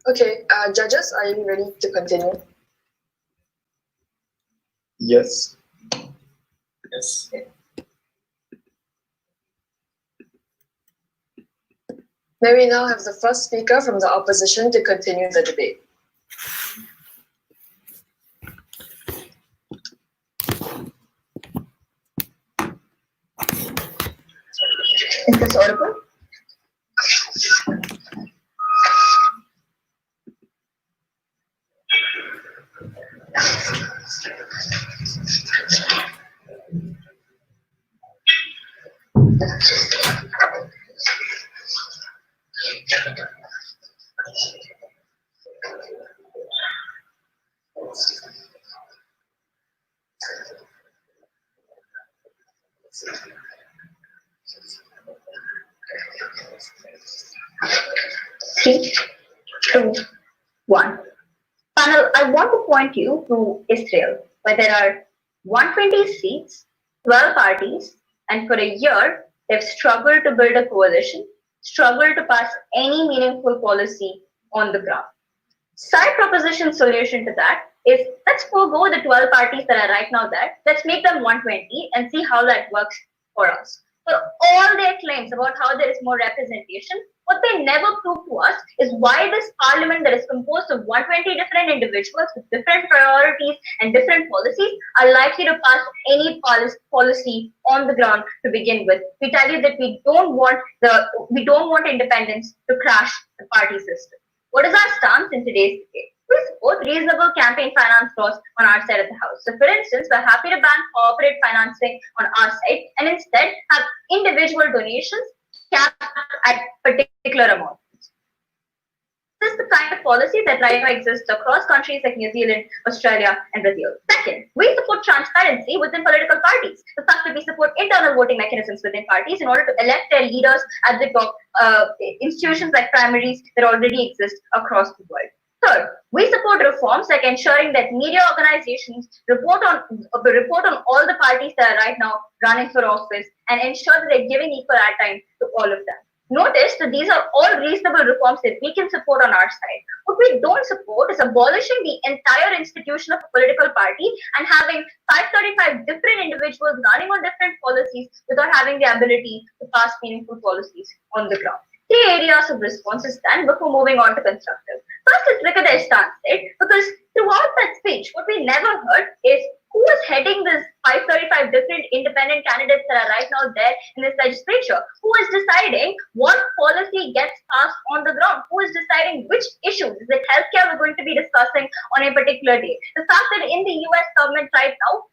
Okay, judges, are you ready to continue? Yes. Yes. May we now have the first speaker from the opposition to continue the debate. Is this audible? Three, two, one. Panel, I want to point you to Israel, where there are 120 seats, 12 parties, and for a year, they've struggled to build a coalition, struggled to pass any meaningful policy on the ground. Side proposition solution to that is let's forego the 12 parties that are right now there. Let's make them 120 and see how that works for us. For all their claims about how there is more representation, what they never prove to us is why this parliament that is composed of 120 different individuals with different priorities and different policies are likely to pass any policy on the ground to begin with. We tell you that we don't want independence to crash the party system. What is our stance in today's debate? We support reasonable campaign finance laws on our side of the house. So, for instance, we're happy to ban corporate financing on our side and instead have individual donations capped at particular amounts. This is the kind of policy that right now exists across countries like New Zealand, Australia, and Brazil. Second, we support transparency within political parties. The fact that we support internal voting mechanisms within parties in order to elect their leaders at the top institutions like primaries that already exist across the world. Third, we support reforms like ensuring that media organizations report on all the parties that are right now running for office and ensure that they're giving equal airtime to all of them. Notice that these are all reasonable reforms that we can support on our side. What we don't support is abolishing the entire institution of a political party and having 535 different individuals running on different policies without having the ability to pass meaningful policies on the ground. 3 areas of responses then before moving on to constructive. First, let's look at their stance, right? Because throughout that speech, what we never heard is who is heading this 535 different independent candidates that are right now there in this legislature? Who is deciding what policy gets passed on the ground? Who is deciding which issues? Is it healthcare we're going to be discussing on a particular day? The fact that in the US government right now,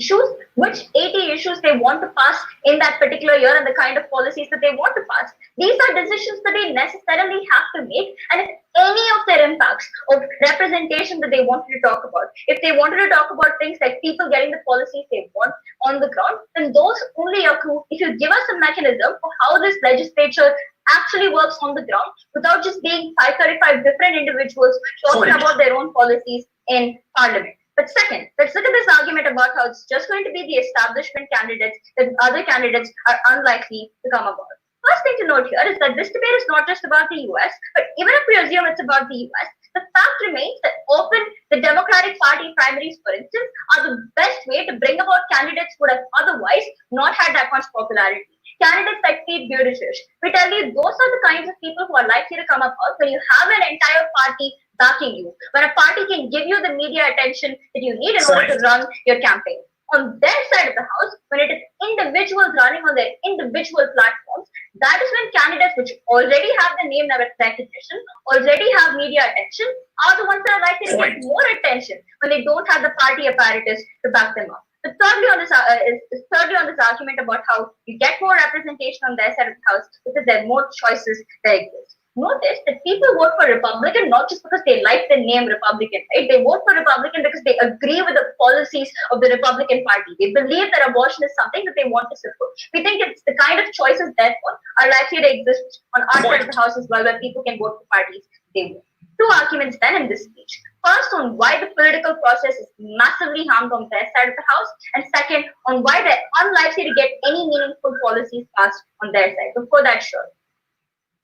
issues, which 80 issues they want to pass in that particular year and the kind of policies that they want to pass. These are decisions that they necessarily have to make, and if any of their impacts of representation that they wanted to talk about, if they wanted to talk about things like people getting the policies they want on the ground, then those only accrue if you give us a mechanism for how this legislature actually works on the ground without just being 535 different individuals talking about their own policies in parliament. But second, let's look at this argument about how it's just going to be the establishment candidates, that other candidates are unlikely to come about. First thing to note here is that this debate is not just about the US, but even if we assume it's about the US, the fact remains that often the Democratic Party primaries, for instance, are the best way to bring about candidates who would have otherwise not had that much popularity. Candidates like Pete Buttigieg, we tell you those are the kinds of people who are likely to come about when you have an entire party backing you, when a party can give you the media attention that you need in order to run your campaign. On their side of the house, when it is individuals running on their individual platforms, that is when candidates which already have the name recognition, already have media attention, are the ones that are likely to get more attention when they don't have the party apparatus to back them up. But thirdly on this argument about how you get more representation on their side of the house because there are more choices that exist. Notice that people vote for Republican not just because they like the name Republican, right? They vote for Republican because they agree with the policies of the Republican Party. They believe that abortion is something that they want to support. We think it's the kind of choices, therefore, are likely to exist on our side of the house as well, where people can vote for parties they want. 2 arguments then in this speech. First, on why the political process is massively harmed on their side of the house, and second, on why they're unlikely to get any meaningful policies passed on their side. Before that, sure.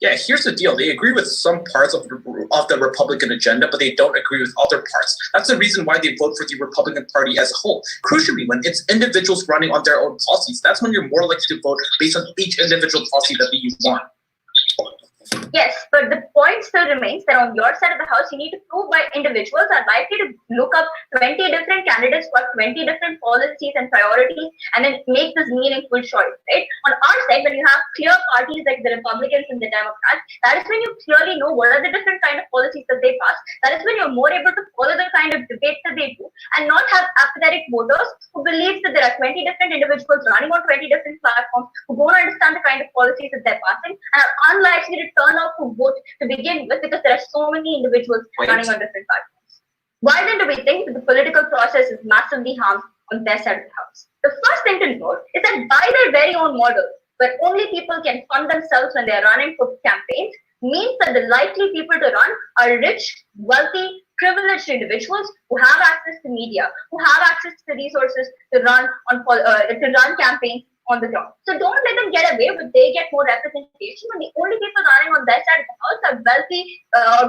Yeah, here's the deal. They agree with some parts of the Republican agenda, but they don't agree with other parts. That's the reason why they vote for the Republican Party as a whole. Crucially, when it's individuals running on their own policies, that's when you're more likely to vote based on each individual policy that you want. Yes, but the point still remains that on your side of the house, you need to prove why individuals are likely to look up 20 different candidates for 20 different policies and priorities and then make this meaningful choice, right? On our side, when you have clear parties like the Republicans and the Democrats, that is when you clearly know what are the different kind of policies that they pass. That is when you're more able to follow the kind of debates that they do and not have apathetic voters who believe that there are 20 different individuals running on 20 different platforms who don't understand the kind of policies that they're passing and are unlikely to turn out to vote to begin with because there are so many individuals running on different platforms. Why then do we think that the political process is massively harmed on their side of the house? The first thing to note is that by their very own model, where only people can fund themselves when they're running for campaigns, means that the likely people to run are rich, wealthy, privileged individuals who have access to media, who have access to resources to run campaigns on the ground. So don't let them get away with they get more representation when the only people running on their side of the house are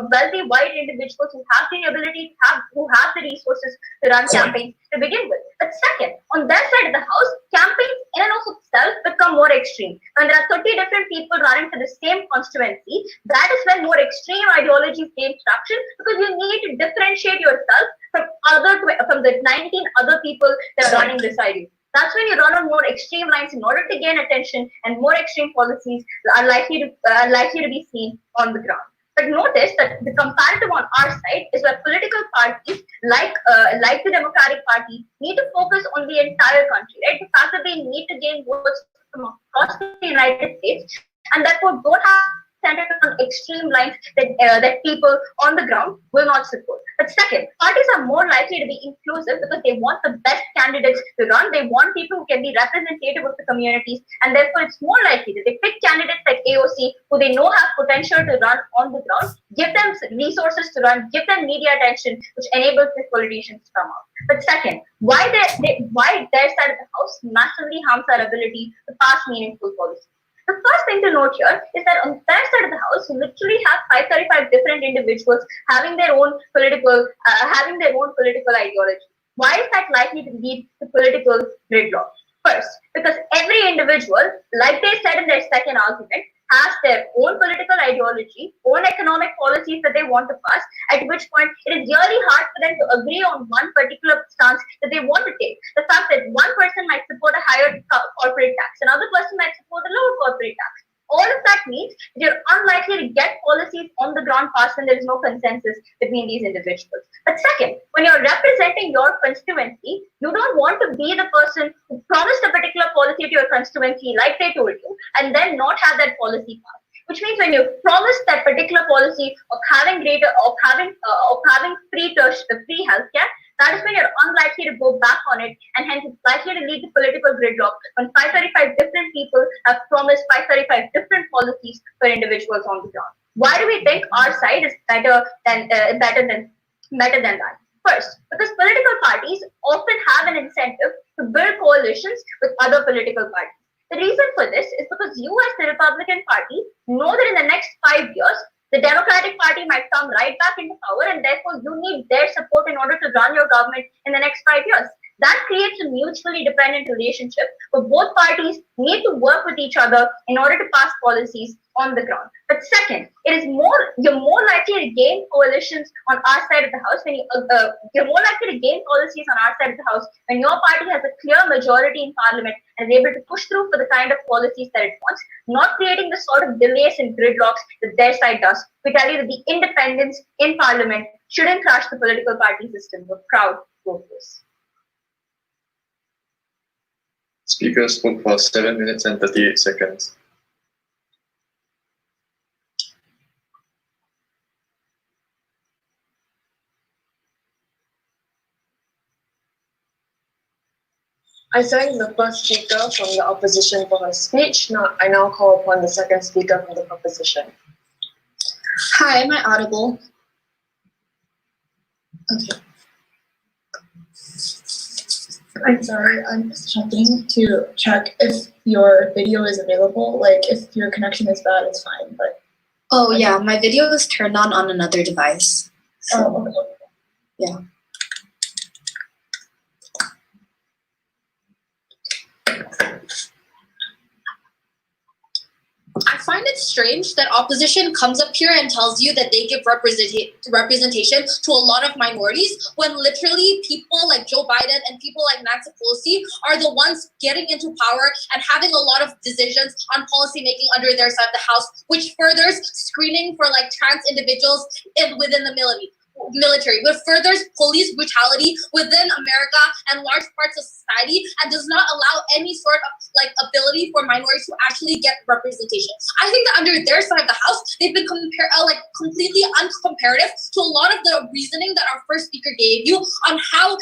wealthy white individuals who have the ability who have the resources to run campaigns to begin with. But second, on their side of the house, campaigns in and of itself become more extreme. When there are 30 different people running for the same constituency, that is when more extreme ideologies gain traction because you need to differentiate yourself from the 19 other people that are running beside you. That's when you run on more extreme lines in order to gain attention, and more extreme policies are likely to be seen on the ground. But notice that the comparative on our side is where political parties like the Democratic Party need to focus on the entire country, right? The fact that they need to gain votes from across the United States, and therefore don't have centered on extreme lines that people on the ground will not support. But second, parties are more likely to be inclusive because they want the best candidates to run. They want people who can be representative of the communities, and therefore it's more likely that they pick candidates like AOC who they know have potential to run on the ground, give them resources to run, give them media attention, which enables the politicians to come out. But second, why their side of the house massively harms our ability to pass meaningful policy. The first thing to note here is that on their side of the house, you literally have 535 different individuals having their own political ideology. Why is that likely to lead to political gridlock? First, because every individual, like they said in their second argument, has their own political ideology, own economic policies that they want to pass, at which point it is really hard for them to agree on one particular stance that they want to take. The fact that one person might support a higher corporate tax, another person might support a lower corporate tax. All of that means that you're unlikely to get policies on the ground passed when there is no consensus between these individuals. But second, when you're representing your constituency, you don't want to be the person who promised a particular policy to your constituency, like they told you, and then not have that policy passed. Which means when you promised that particular policy of having free healthcare, that is when you're unlikely to go back on it, and hence it's likely to lead to political gridlock when 535 different people have promised 535 different policies for individuals on the ground. Why do we think our side is better than that? First, because political parties often have an incentive to build coalitions with other political parties. The reason for this is because you as the Republican Party know that in the next 5 years, the Democratic Party might come right back into power, and therefore you need their support in order to run your government in the next 5 years. That creates a mutually dependent relationship where both parties need to work with each other in order to pass policies on the ground. But second, you're more likely to gain coalitions on our side of the house when you're more likely to gain policies on our side of the house when your party has a clear majority in parliament and is able to push through for the kind of policies that it wants, not creating the sort of delays and gridlocks that their side does. We tell you that the independents in parliament shouldn't crash the political party system. We're proud to vote this. Speaker spoke for 7 minutes and 38 seconds. I thank the first speaker from the opposition for her speech. I now call upon the second speaker from the opposition. Hi, am I audible? Okay. I'm sorry, I'm just checking to check if your video is available. Like, if your connection is bad, it's fine, but Oh yeah, my video is turned on another device. Oh, okay. Yeah. I find it strange that opposition comes up here and tells you that they give representation to a lot of minorities when literally people like Joe Biden and people like Nancy Pelosi are the ones getting into power and having a lot of decisions on policy making under their side of the house, which furthers screening for like trans individuals within the military, which furthers police brutality within America and large parts of society, and does not allow any sort of like ability for minorities to actually get representation. I think that under their side of the house, they've been completely uncomparative to a lot of the reasoning that our first speaker gave you on how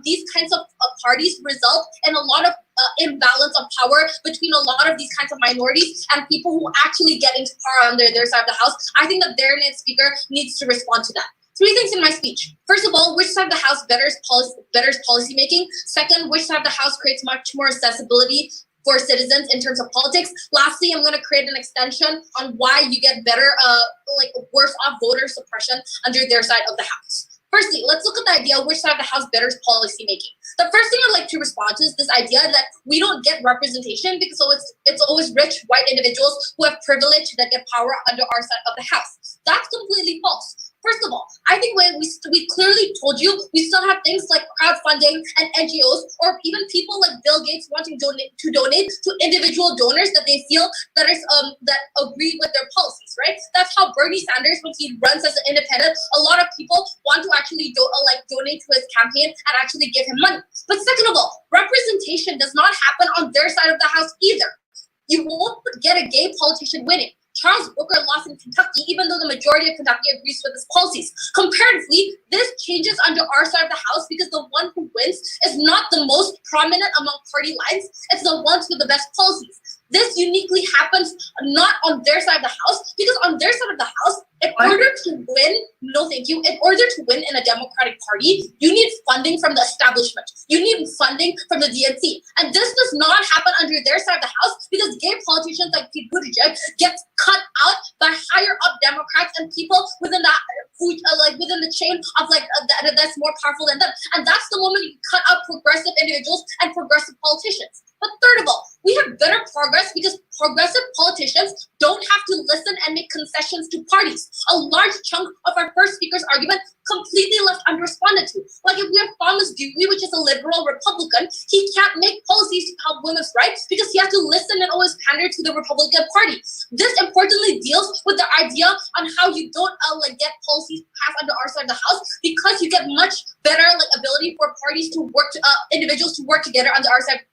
these kinds of parties result in a lot of imbalance of power between a lot of these kinds of minorities and people who actually get into power under their side of the house. I think that their next speaker needs to respond to that. 3 things in my speech. First of all, which side of the house betters policy making? Second, which side of the house creates much more accessibility for citizens in terms of politics? Lastly, I'm going to create an extension on why you get better, worse off voter suppression under their side of the house. Firstly, let's look at the idea of which side of the house betters policy making. The first thing I'd like to respond to is this idea that we don't get representation because it's always rich white individuals who have privilege that get power under our side of the house. That's completely false. First of all, I think when we clearly told you we still have things like crowdfunding and NGOs, or even people like Bill Gates wanting to donate to individual donors that they feel that agree with their policies, right? That's how Bernie Sanders, when he runs as an independent, a lot of people want to actually donate to his campaign and actually give him money. But second of all, representation does not happen on their side of the house either. You won't get a gay politician winning. Charles Booker lost in Kentucky, even though the majority of Kentucky agrees with his policies. Comparatively, this changes under our side of the house because the one who wins is not the most prominent among party lines, it's the ones with the best policies. This uniquely happens not on their side of the house, because on their side of the house, in order to win, no thank you, in order to win in a Democratic Party, you need funding from the establishment. You need funding from the DNC. And this does not happen under their side of the house because gay politicians like Pete Buttigieg get cut out by higher up Democrats and people within that within the chain of that's more powerful than them. And that's the moment you cut out progressive individuals and progressive politicians. But third of all, we have better progress because progressive politicians don't have to listen and make concessions to parties. A large chunk of our first speaker's argument completely left unresponded to. Like if we have Thomas Dewey, which is a liberal Republican, he can't make policies to help women's rights because he has to listen and always pander to the Republican Party. This importantly deals with the idea on how you don't get policies passed under our side of the house because you get much better ability for parties to work, individuals to work together under our side.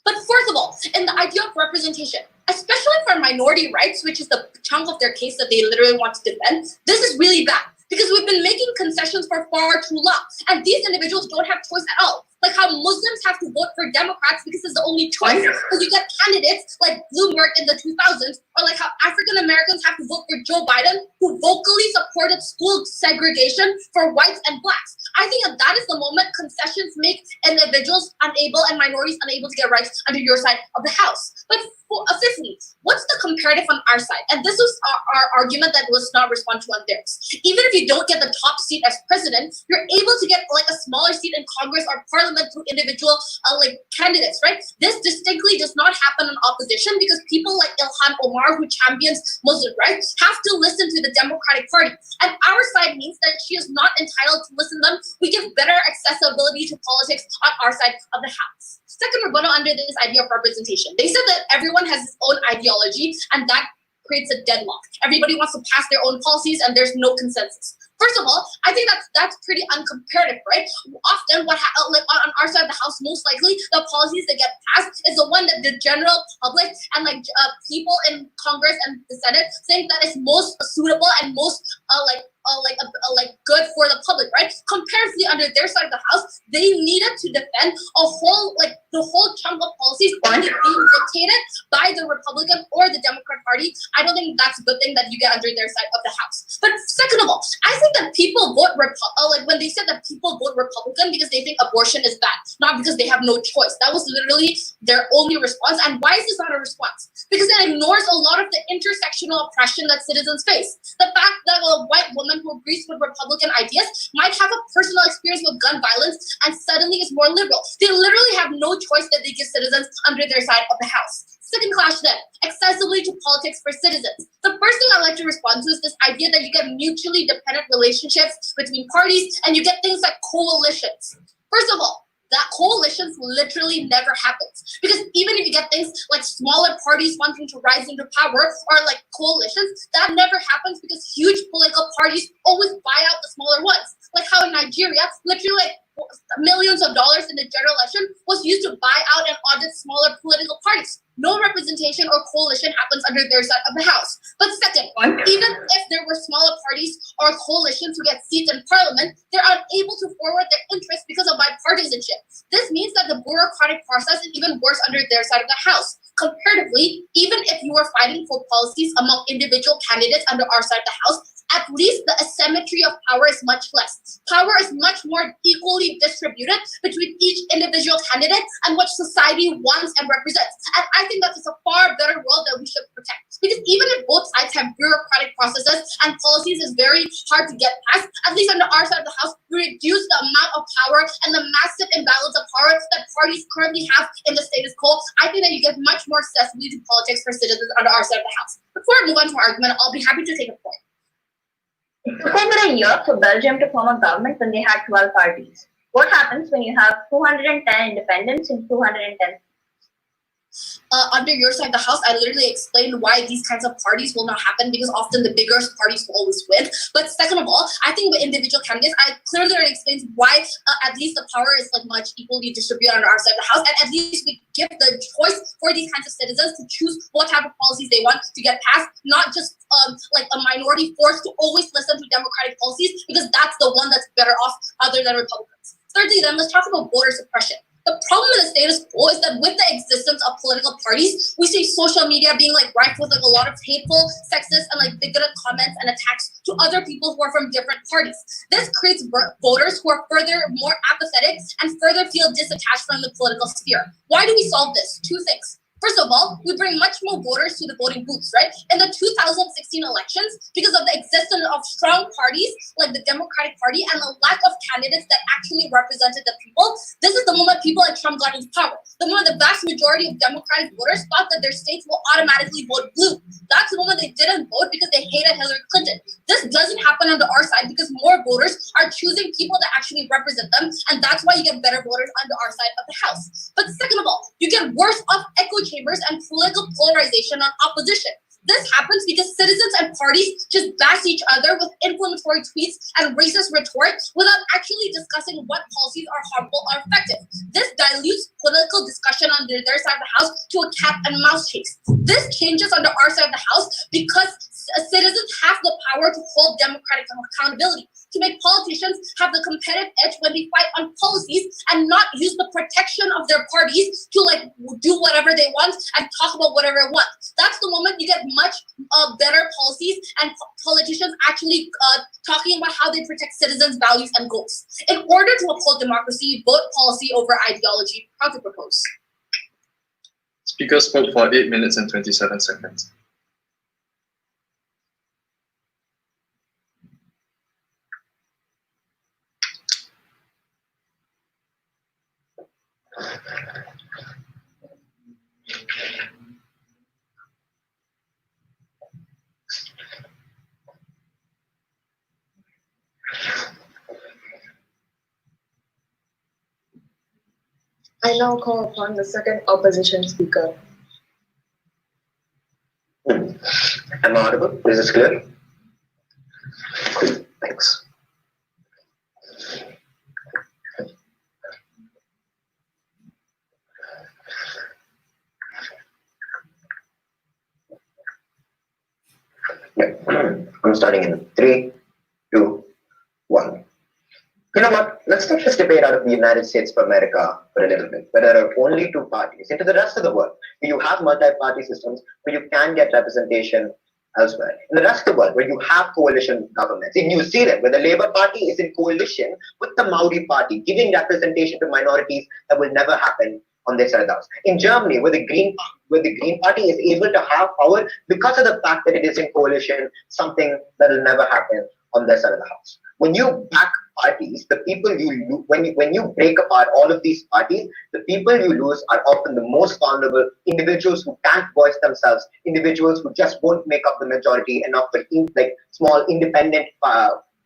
But fourth of all, in the idea of representation, especially for minority rights, which is the chunk of their case that they literally want to defend, this is really bad because we've been making concessions for far too long, and these individuals don't have choice at all. Like how Muslims have to vote for Democrats because it's the only choice. Because you get candidates like Bloomberg in the 2000s, or like how African Americans have to vote for Joe Biden, who vocally supported school segregation for whites and blacks. I think that is the moment concessions make individuals unable and minorities unable to get rights under your side of the house. But fifthly, what's the comparative on our side? And this was our argument that was not responded to on theirs. Even if you don't get the top seat as president, you're able to get a smaller seat in Congress or Parliament through individual candidates, right? This distinctly does not happen in opposition because people like Ilhan Omar, who champions Muslim rights, have to listen to the Democratic Party. And our side means that she is not entitled to listen to them. We give better accessibility to politics on our side of the house. Second rebuttal under this idea of representation. They said that everyone has his own ideology and that creates a deadlock. Everybody wants to pass their own policies and there's no consensus. First of all, I think that's pretty uncomparative, right? Often on our side of the house, most likely the policies that get passed is the one that the general public and people in Congress and the Senate think that is most suitable and most good for the public, right? Comparatively, under their side of the house, they needed to defend the whole chunk of policies only being dictated by the Republican or the Democrat Party. I don't think that's a good thing that you get under their side of the house. But second of all, I think that people vote when they said that people vote Republican because they think abortion is bad, not because they have no choice. That was literally their only response. And why is this not a response? Because it ignores a lot of the intersectional oppression that citizens face. The fact that a white woman who agrees with Republican ideas might have a personal experience with gun violence and suddenly is more liberal. They literally have no choice that they give citizens under their side of the house. Second clash then, accessibility to politics for citizens. The first thing I'd like to respond to is this idea that you get mutually dependent relationships between parties and you get things like coalitions. First of all, that coalitions literally never happens. Because even if you get things like smaller parties wanting to rise into power or like coalitions, that never happens because huge political parties always buy out the smaller ones. Like how in Nigeria, literally millions of dollars in the general election was used to buy out and audit smaller political parties. No representation or coalition happens under their side of the house. But second, even if there were smaller parties or coalitions who get seats in parliament, they're unable to forward their interests because of bipartisanship. This means that the bureaucratic process is even worse under their side of the house. Comparatively, even if you were fighting for policies among individual candidates under our side of the house, at least the asymmetry of power is much less. Power is much more equally distributed between each individual candidate and what society wants and represents. And I think that is a far better world that we should protect. Because even if both sides have bureaucratic processes and policies is very hard to get past, at least under our side of the house, we reduce the amount of power and the massive imbalance of power that parties currently have in the status quo. I think that you get much more accessibility to politics for citizens under our side of the house. Before I move on to our argument, I'll be happy to take a point. It took over a year for Belgium to form a government when they had 12 parties. What happens when you have 210 independents and 210? Under your side of the house, I literally explained why these kinds of parties will not happen because often the bigger parties will always win. But second of all, I think with individual candidates, I clearly already explained why at least the power is like much equally distributed on our side of the house, and at least we give the choice for these kinds of citizens to choose what type of policies they want to get passed, not just like a minority forced to always listen to democratic policies because that's the one that's better off other than Republicans. Thirdly, then let's talk about voter suppression. The problem with the status quo is that with the existence of political parties, we see social media being like rife with like a lot of hateful, sexist, and like bigoted comments and attacks to other people who are from different parties. This creates voters who are further more apathetic and further feel disattached from the political sphere. Why do we solve this? Two things. First of all, we bring much more voters to the voting booths, right? In the 2016 elections, because of the existence of strong parties like the Democratic Party and the lack of candidates that actually represented the people, this is the moment people like Trump got into power. The moment the vast majority of Democratic voters thought that their states will automatically vote blue. That's the moment they didn't vote because they hated Hillary Clinton. This doesn't happen on our side because more voters are choosing people that actually represent them, and that's why you get better voters under our side of the house. But second of all, you get worse off echo chambers and political polarization on opposition. This happens because citizens and parties just bash each other with inflammatory tweets and racist rhetoric without actually discussing what policies are harmful or effective. This dilutes political discussion under their side of the house to a cat and mouse chase. This changes under our side of the house because citizens have the power to hold democratic accountability, to make politicians have the competitive edge when they fight on policies and not use the protection of their parties to like do whatever they want and talk about whatever they want. That's the moment you get much better policies and politicians actually talking about how they protect citizens' values and goals. In order to uphold democracy, vote policy over ideology. How to propose? Speaker spoke for 8 minutes and 27 seconds. I now call upon the second opposition speaker. Am I audible? Is this clear? Cool. Thanks. Yeah. I'm starting in 3, 2, You know what? Let's take this debate out of the United States of America for a little bit, where there are only two parties, into the rest of the world, where you have multi-party systems, where you can get representation elsewhere. In the rest of the world, where you have coalition governments. In New Zealand, where the Labour Party is in coalition with the Maori Party, giving representation to minorities that will never happen on their side of the house. In Germany, where the Green Party is able to have power because of the fact that it is in coalition, something that will never happen on their side of the house. When you back parties, the people when you break apart all of these parties, the people you lose are often the most vulnerable individuals who can't voice themselves, individuals who just won't make up the majority enough for like small independent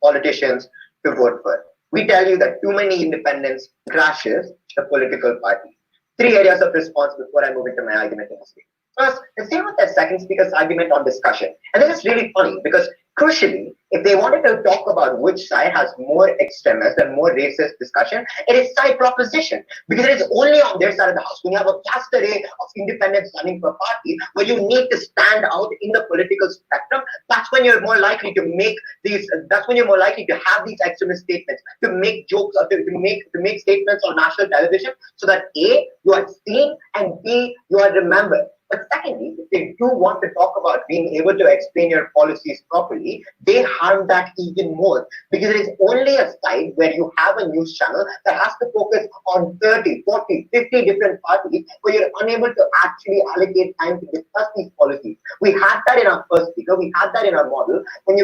politicians to vote for. We tell you that too many independents crashes the political party. 3 areas of response before I move into my argument in this week. First, let's deal with the second speaker's argument on discussion. And this is really funny because crucially, if they wanted to talk about which side has more extremist and more racist discussion, it is side proposition because it is only on their side of the house. When you have a vast array of independents running for party where you need to stand out in the political spectrum, that's when you're more likely to make that's when you're more likely to have these extremist statements, to make jokes or to make statements on national television so that A, you are seen and B, you are remembered. But secondly, if they do want to talk about being able to explain your policies properly, they harm that even more because it is only a side where you have a news channel that has to focus on 30, 40, 50 different parties where you're unable to actually allocate time to discuss these policies. We had that in our first speaker, we had that in our model. When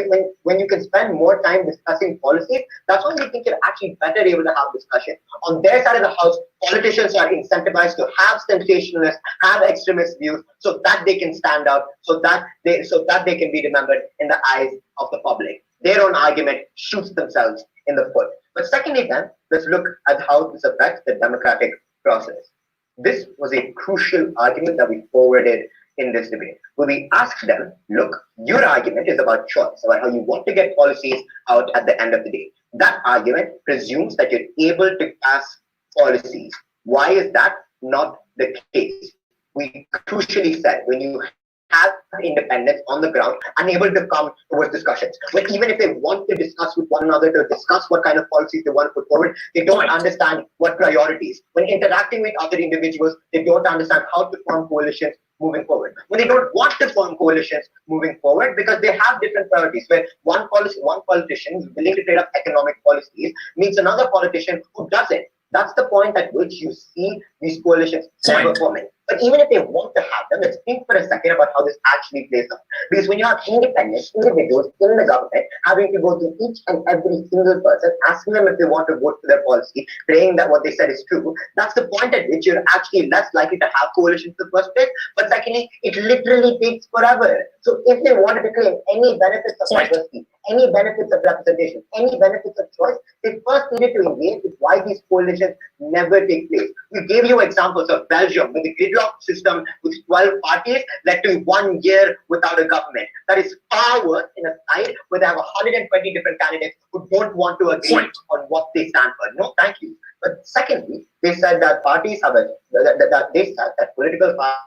you can spend more time discussing policies, that's when we think you're actually better able to have discussion. On their side of the house, politicians are incentivized to have sensationalists, have extremist views, so that they can stand out, so that they can be remembered in the eyes of the public. Their own argument shoots themselves in the foot. But secondly, then, let's look at how this affects the democratic process. This was a crucial argument that we forwarded in this debate, where we asked them, look, your argument is about choice, about how you want to get policies out at the end of the day. That argument presumes that you're able to pass policies. Why is that not the case? We crucially said when you have independents on the ground unable to come towards discussions, when even if they want to discuss with one another to discuss what kind of policies they want to put forward, they don't understand what priorities. When interacting with other individuals, they don't understand how to form coalitions moving forward. When they don't want to form coalitions moving forward because they have different priorities, where one politician is willing to trade up economic policies means another politician who doesn't. That's the point at which you see these coalitions never forming. But even if they want to have them, let's think for a second about how this actually plays out. Because when you have independent individuals in the government having to go to each and every single person, asking them if they want to vote for their policy, praying that what they said is true, that's the point at which you're actually less likely to have coalitions in the first place. But secondly, it literally takes forever. So if they wanted to claim any benefits of diversity, any benefits of representation, any benefits of choice, they first needed to engage with why these coalitions never take place. We gave you examples of Belgium, where the gridlock system with 12 parties led to 1 year without a government. That is far worse in a side where they have 120 different candidates who don't want to agree on what they stand for. No, thank you. But secondly, they said that parties have that political parties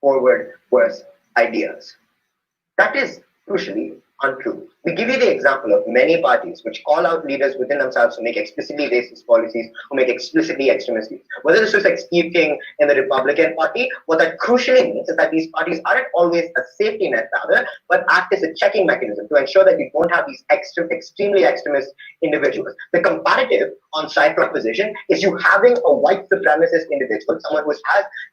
forward worse ideas. That is crucially untrue. We give you the example of many parties which call out leaders within themselves who make explicitly racist policies, who make explicitly extremist views. Whether this was like Steve King in the Republican Party, what that crucially means is that these parties aren't always a safety net rather, but act as a checking mechanism to ensure that you don't have these extremely extremist individuals. The comparative on side proposition is you having a white supremacist individual, someone who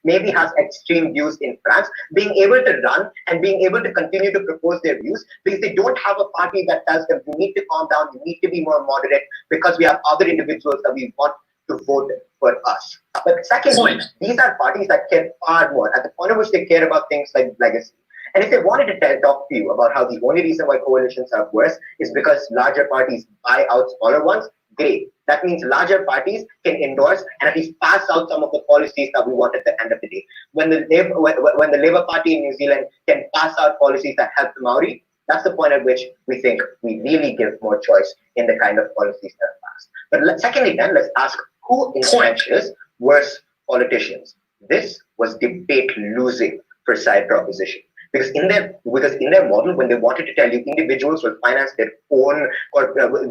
maybe has extreme views in France, being able to run and being able to continue to propose their views because they don't have a party that tells them you need to calm down, you need to be more moderate because we have other individuals that we want to vote for us. But secondly, these are parties that care far more at the point at which they care about things like legacy. And if they wanted to talk to you about how the only reason why coalitions are worse is because larger parties buy out smaller ones, great. That means larger parties can endorse and at least pass out some of the policies that we want at the end of the day. When the Labour Party in New Zealand can pass out policies that help the Maori, that's the point at which we think we really give more choice in the kind of policies that are passed. But secondly, then, let's ask who entrenches worse politicians. This was debate losing for side proposition. Because in their model, when they wanted to tell you individuals will finance their own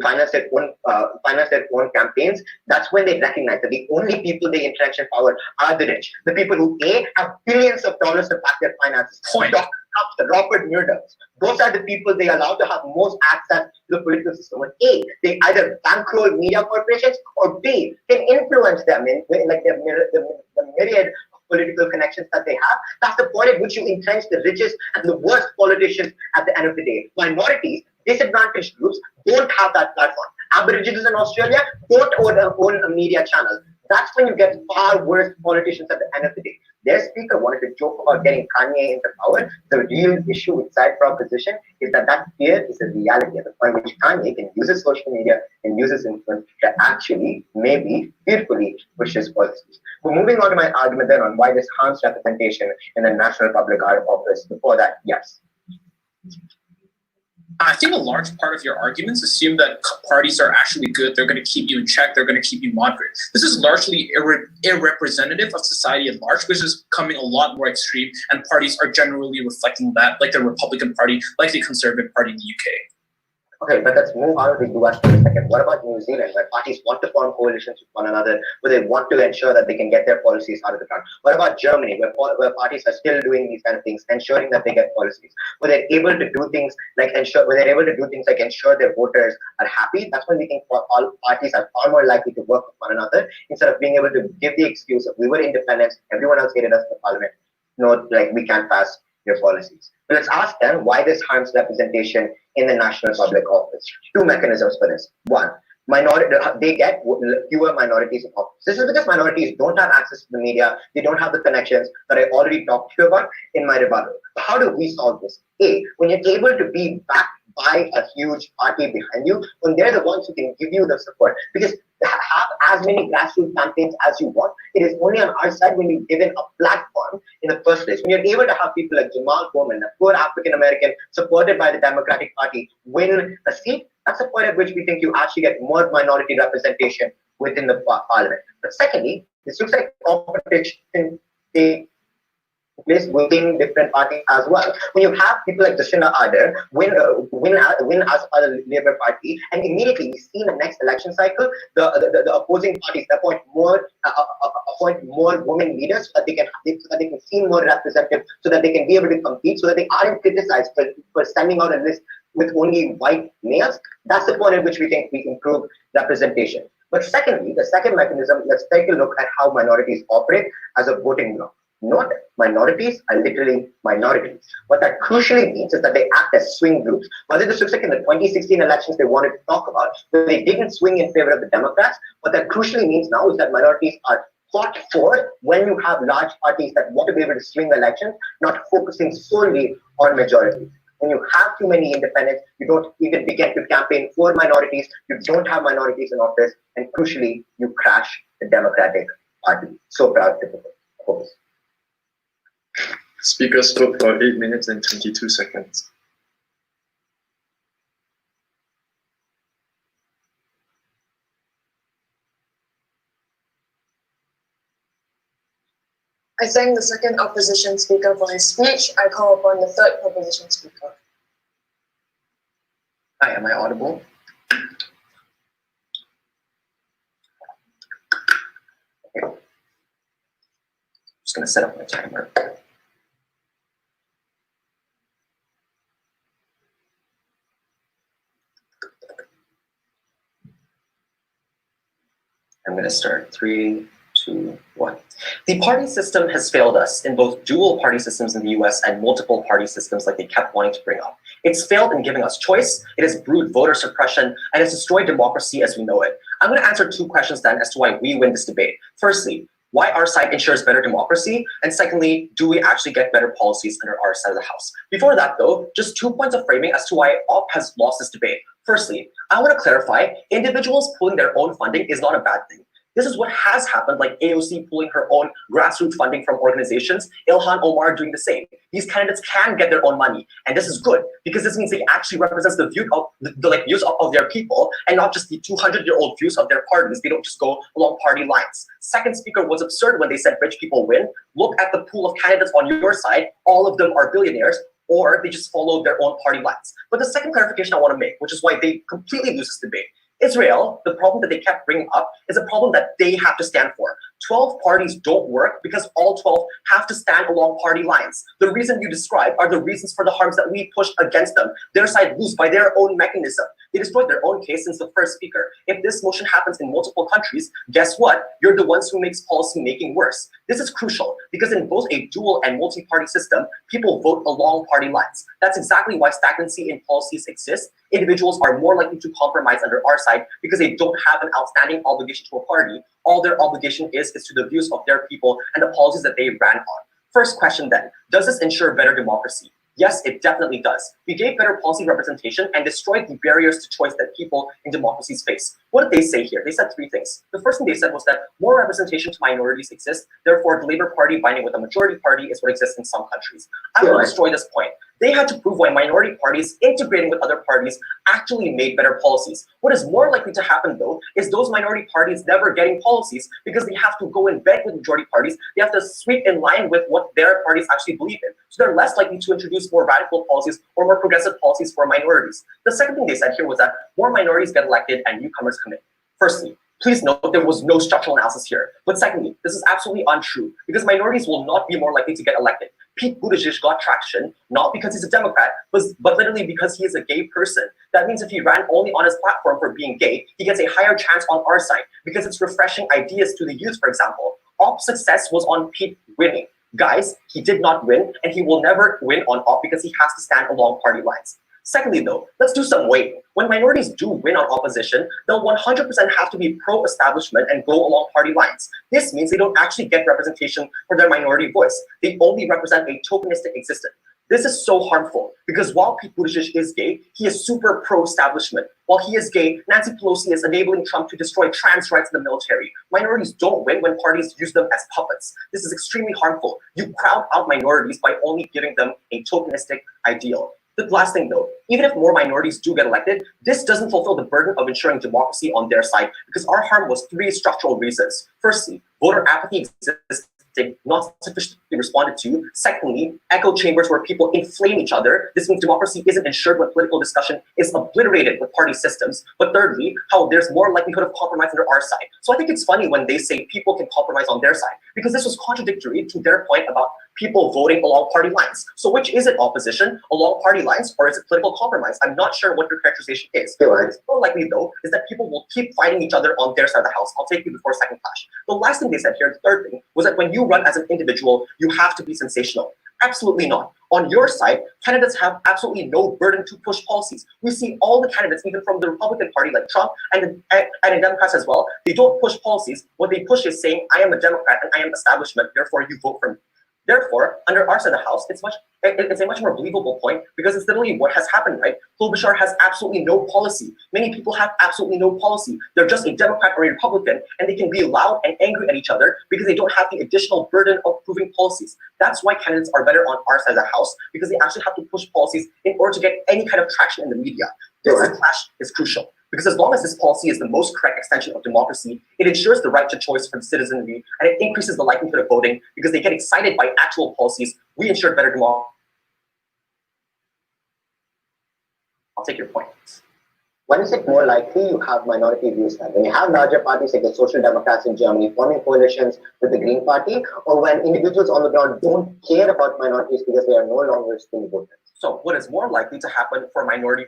finance their own campaigns, that's when they recognize that the only people they interaction power are the rich, the people who have billions of dollars to back their finances. Point. Dr. Trump, the Robert Mueller's, those are the people they allow to have most access to the political system. And they either bankroll media corporations, or B, can influence them in like the myriad political connections that they have. That's the point at which you entrench the richest and the worst politicians at the end of the day. Minorities, disadvantaged groups don't have that platform. Aborigines in Australia don't own a media channel. That's when you get far worse politicians at the end of the day. Their speaker wanted to joke about getting Kanye into power. The real issue with side proposition is that fear is a reality at the point at which Kanye can use his social media and use his influence to actually, maybe, fearfully push his policies. But moving on to my argument then on why this harms representation in the National Public Art Office. Before that, yes. I think a large part of your arguments assume that parties are actually good. They're going to keep you in check. They're going to keep you moderate. This is largely irrepresentative of society at large, which is becoming a lot more extreme. And parties are generally reflecting that, like the Republican Party, like the Conservative Party in the UK. Okay, but let's move out of the US for a second. What about New Zealand, where parties want to form coalitions with one another, where they want to ensure that they can get their policies out of the ground? What about Germany, where parties are still doing these kind of things, ensuring that they get policies, where they're able to do things like ensure their voters are happy? That's when we think all parties are far more likely to work with one another, instead of being able to give the excuse of we were independent, everyone else hated us in the parliament. No, like we can't pass your policies. But let's ask them why this harms representation in the National Public Office. Two mechanisms for this. One, they get fewer minorities in office. This is because minorities don't have access to the media. They don't have the connections that I already talked to you about in my rebuttal. How do we solve this? When you're able to be backed by a huge party behind you, when they're the ones who can give you the support, because have as many grassroots campaigns as you want. It is only on our side when you're given a platform in the first place. When you're able to have people like Jamal Bowman, a poor African American supported by the Democratic Party, win a seat, that's the point at which we think you actually get more minority representation within the parliament. But secondly, this looks like competition place within different parties as well. When you have people like Jacinda Ardern win as a Labour Party, and immediately we see in the next election cycle the opposing parties appoint more women leaders so that they can seem more representative, so that they can be able to compete, so that they aren't criticized for sending out a list with only white males. That's the point at which we think we improve representation. But secondly, the second mechanism, let's take a look at how minorities operate as a voting bloc. Not minorities are literally minorities. What that crucially means is that they act as swing groups. Whether this looks like in the 2016 elections they wanted to talk about, but they didn't swing in favor of the Democrats, what that crucially means now is that minorities are fought for when you have large parties that want to be able to swing elections, not focusing solely on majorities. When you have too many independents, you don't even begin to campaign for minorities, you don't have minorities in office, and crucially, you crash the Democratic Party. So proud to oppose. Speaker spoke for 8 minutes and 22 seconds. I thank the second opposition speaker for his speech. I call upon the third proposition speaker. Hi, am I audible? Okay. Just going to set up my timer. I'm going to start 3, 2, 1. The party system has failed us in both dual party systems in the US and multiple party systems like they kept wanting to bring up. It's failed in giving us choice, it has brewed voter suppression, and it's destroyed democracy as we know it. I'm going to answer 2 questions then as to why we win this debate. Firstly, why our side ensures better democracy, and secondly, do we actually get better policies under our side of the house? Before that though, just 2 points of framing as to why OP has lost this debate. Firstly, I want to clarify, individuals pulling their own funding is not a bad thing. This is what has happened, like AOC pulling her own grassroots funding from organizations, Ilhan Omar doing the same. These candidates can get their own money, and this is good because this means they actually represents the view of the views of their people, and not just the 200-year-old views of their parties. They don't just go along party lines. Second speaker was absurd when they said rich people win. Look at the pool of candidates on your side. All of them are billionaires. or they just follow their own party lines. But the second clarification I want to make, which is why they completely lose this debate, Israel, the problem that they kept bringing up is a problem that they have to stand for. 12 parties don't work because all 12 have to stand along party lines. The reason you describe are the reasons for the harms that we pushed against them. Their side lose by their own mechanism. They destroyed their own case since the first speaker. If this motion happens in multiple countries, guess what? You're the ones who makes policy making worse. This is crucial because in both a dual and multi-party system, people vote along party lines. That's exactly why stagnancy in policies exists. Individuals are more likely to compromise under our side because they don't have an outstanding obligation to a party. All their obligation is to the views of their people and the policies that they ran on. First question then, does this ensure better democracy? Yes, it definitely does. We gave better policy representation and destroyed the barriers to choice that people in democracies face. What did they say here? They said three things. The first thing they said was that more representation to minorities exists, therefore the Labour Party binding with the majority party is what exists in some countries. I will destroy this point. They had to prove why minority parties integrating with other parties actually made better policies. What is more likely to happen though is those minority parties never getting policies because they have to go in bed with majority parties. They have to sweep in line with what their parties actually believe in. So they're less likely to introduce more radical policies or more progressive policies for minorities. The second thing they said here was that more minorities get elected and newcomers come in. Firstly, please note there was no structural analysis here. But secondly, this is absolutely untrue because minorities will not be more likely to get elected. Pete Buttigieg got traction, not because he's a Democrat, but literally because he is a gay person. That means if he ran only on his platform for being gay, he gets a higher chance on our side because it's refreshing ideas to the youth, for example. Op success was on Pete winning. Guys, he did not win, and he will never win on Op because he has to stand along party lines. Secondly, though, let's do some weighing. When minorities do win on opposition, they'll 100% have to be pro-establishment and go along party lines. This means they don't actually get representation for their minority voice. They only represent a tokenistic existence. This is so harmful because while Pete Buttigieg is gay, he is super pro-establishment. While he is gay, Nancy Pelosi is enabling Trump to destroy trans rights in the military. Minorities don't win when parties use them as puppets. This is extremely harmful. You crowd out minorities by only giving them a tokenistic ideal. The last thing though, even if more minorities do get elected, this doesn't fulfill the burden of ensuring democracy on their side because our harm was three structural reasons. Firstly, voter apathy exists, not sufficiently responded to. Secondly, echo chambers where people inflame each other. This means democracy isn't ensured when political discussion is obliterated with party systems. But thirdly, how there's more likelihood of compromise under our side. So I think it's funny when they say people can compromise on their side because this was contradictory to their point about people voting along party lines. So which is it, opposition, along party lines, or is it political compromise? I'm not sure what your characterization is. What's more likely though is that people will keep fighting each other on their side of the house. I'll take you before second clash. The last thing they said here, the third thing, was that when you run as an individual, you have to be sensational. Absolutely not. On your side, candidates have absolutely no burden to push policies. We see all the candidates, even from the Republican Party, like Trump and the Democrats as well, they don't push policies. What they push is saying, I am a Democrat and I am establishment, therefore you vote for me. Therefore, under our side of the house, it's a much more believable point because it's literally what has happened, right? Klobuchar has absolutely no policy. Many people have absolutely no policy. They're just a Democrat or a Republican, and they can be loud and angry at each other because they don't have the additional burden of proving policies. That's why candidates are better on our side of the house because they actually have to push policies in order to get any kind of traction in the media. This clash is crucial. Because as long as this policy is the most correct extension of democracy, it ensures the right to choice for the citizenry, and it increases the likelihood of voting because they get excited by actual policies. We ensure better democracy. I'll take your point. When is it more likely you have minority views then? When you have larger parties like the Social Democrats in Germany forming coalitions with the Green Party, or when individuals on the ground don't care about minorities because they are no longer swing voters? So what is more likely to happen for minority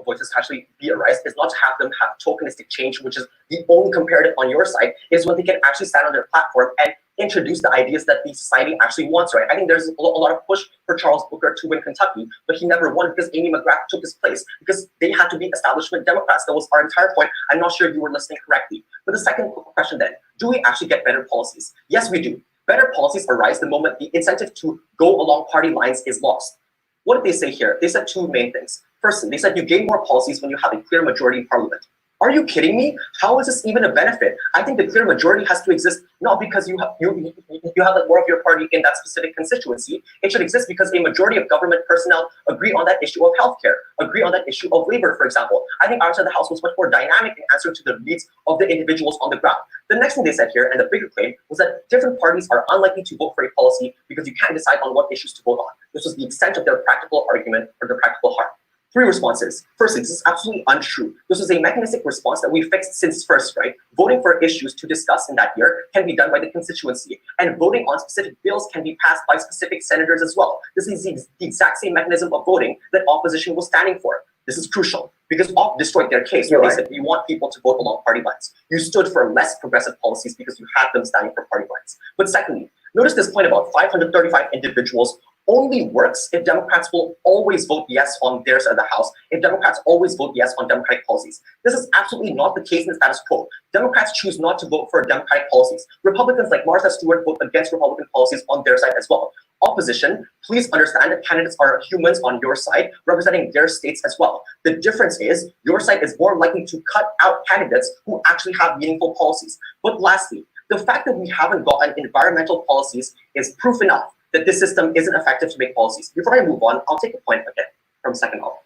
voices to actually be a rise is not to have them have tokenistic change, which is the only comparative on your side, is when they can actually stand on their platform and introduce the ideas that the society actually wants, right? I think there's a lot of push for Charles Booker to win Kentucky, but he never won because Amy McGrath took his place because they had to be establishment Democrats. That was our entire point. I'm not sure if you were listening correctly. But the second question then, do we actually get better policies? Yes, we do. Better policies arise the moment the incentive to go along party lines is lost. What did they say here? They said two main things. First, they said you gain more policies when you have a clear majority in parliament. Are you kidding me? How is this even a benefit? I think the clear majority has to exist not because you have like more of your party in that specific constituency. It should exist because a majority of government personnel agree on that issue of healthcare, agree on that issue of labor, for example. I think our side of the house was much more dynamic in answering to the needs of the individuals on the ground. The next thing they said here, and the bigger claim, was that different parties are unlikely to vote for a policy because you can't decide on what issues to vote on. This was the extent of their practical argument or their practical harm. 3 responses. Firstly, this is absolutely untrue. This was a mechanistic response that we fixed since first, right? Voting for issues to discuss in that year can be done by the constituency, and voting on specific bills can be passed by specific senators as well. This is the exact same mechanism of voting that opposition was standing for. This is crucial because OP destroyed their case where they said we want people to vote along party lines. You stood for less progressive policies because you had them standing for party lines. But secondly, notice this point about 535 individuals only works if Democrats will always vote yes on their side of the House, if Democrats always vote yes on Democratic policies. This is absolutely not the case in the status quo. Democrats choose not to vote for Democratic policies. Republicans like Martha Stewart vote against Republican policies on their side as well. Opposition, please understand that candidates are humans on your side, representing their states as well. The difference is your side is more likely to cut out candidates who actually have meaningful policies. But lastly, the fact that we haven't gotten environmental policies is proof enough that this system isn't effective to make policies. Before I move on, I'll take a point again from second off.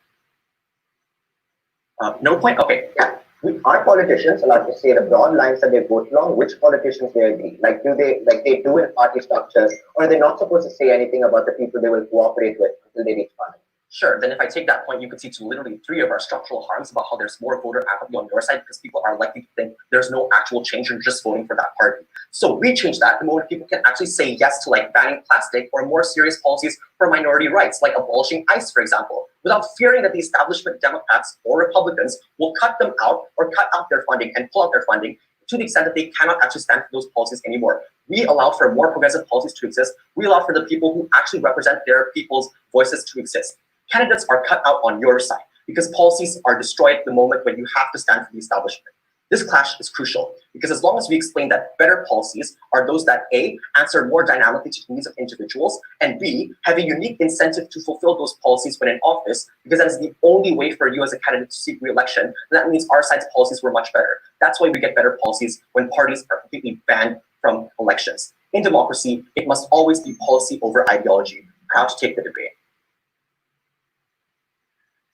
No point? Okay. Yeah. Are politicians allowed to say the broad lines that they vote along? Which politicians they agree? Like they do in party structures, or are they not supposed to say anything about the people they will cooperate with until they reach parliament? Sure, then if I take that point, you can see to literally 3 of our structural harms about how there's more voter apathy on your side because people are likely to think there's no actual change and just voting for that party. So we change that the moment people can actually say yes to like banning plastic or more serious policies for minority rights, like abolishing ICE, for example, without fearing that the establishment Democrats or Republicans will cut them out or cut out their funding and pull out their funding to the extent that they cannot actually stand for those policies anymore. We allow for more progressive policies to exist. We allow for the people who actually represent their people's voices to exist. Candidates are cut out on your side because policies are destroyed the moment when you have to stand for the establishment. This clash is crucial because as long as we explain that better policies are those that A, answer more dynamically to the needs of individuals, and B, have a unique incentive to fulfill those policies when in office, because that is the only way for you as a candidate to seek re-election, and that means our side's policies were much better. That's why we get better policies when parties are completely banned from elections. In democracy, it must always be policy over ideology. Proud to take the debate.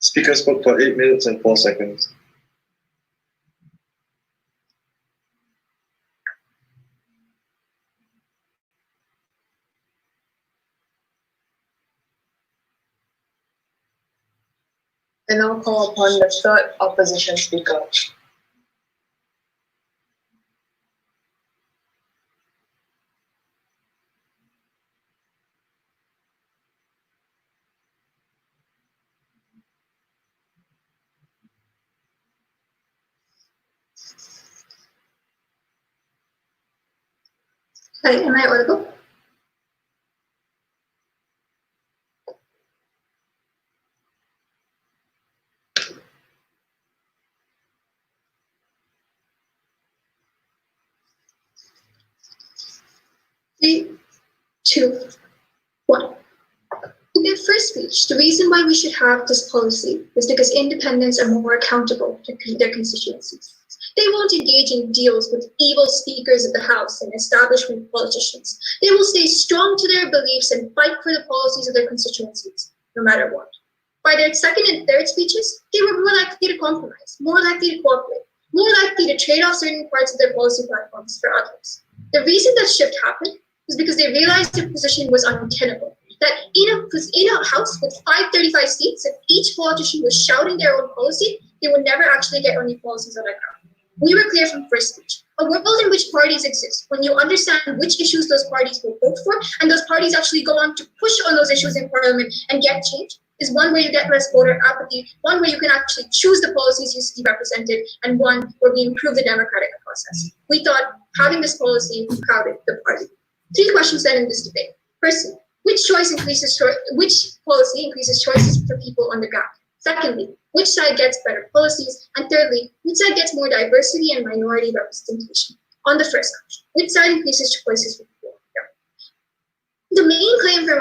Speaker spoke for 8 minutes and 4 seconds. I now call upon the third opposition speaker. Hi, am I audible? Three, two, one. In their first speech, the reason why we should have this policy is because independents are more accountable to their constituencies. They won't engage in deals with evil speakers of the House and establishment politicians. They will stay strong to their beliefs and fight for the policies of their constituencies, no matter what. By their second and third speeches, they were more likely to compromise, more likely to cooperate, more likely to trade off certain parts of their policy platforms for others. The reason that shift happened was because they realized their position was untenable. That in a House with 535 seats, if each politician was shouting their own policy, they would never actually get any policies on the ground. We were clear from first speech. A world in which parties exist, when you understand which issues those parties will vote for, and those parties actually go on to push on those issues in Parliament and get change, is one where you get less voter apathy, one where you can actually choose the policies you see represented, and one where we improve the democratic process. We thought having this policy crowded the party. 3 questions then in this debate. Firstly, which policy increases choices for people on the ground? Secondly, which side gets better policies? And thirdly, which side gets more diversity and minority representation? On the first question, which side increases choices for people on the ground? The main claim from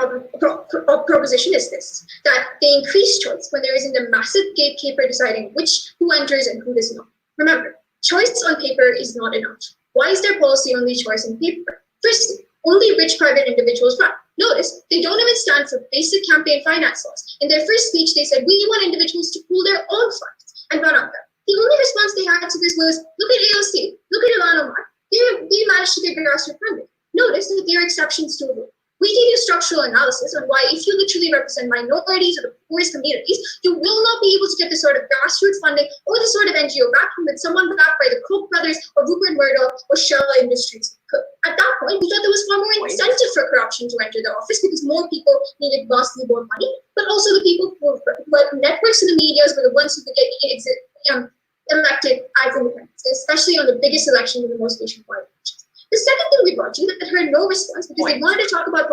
a proposition is this, that they increase choice when there isn't a massive gatekeeper deciding who enters and who does not. Remember, choice on paper is not enough. Why is their policy only choice on paper? Firstly, only rich private individuals run. Notice, they don't even stand for basic campaign finance laws. In their first speech, they said, we want individuals to pool their own funds and run on them. The only response they had to this was, look at AOC, look at Ilan Omar. They managed to get grassroots funding. Notice that there are exceptions to the rule. We gave you structural analysis on why if you literally represent minorities or the poorest communities, you will not be able to get the sort of grassroots funding or the sort of NGO backing that someone backed by the Koch brothers or Rupert Murdoch or Shell Industries could. At that point, we thought there was far more incentive for corruption to enter the office because more people needed vastly more money, but also the people who were networks in the media were the ones who could get elected as independents, especially on the biggest election in the most nationwide elections. The second thing we brought you that heard no response because they wanted to talk about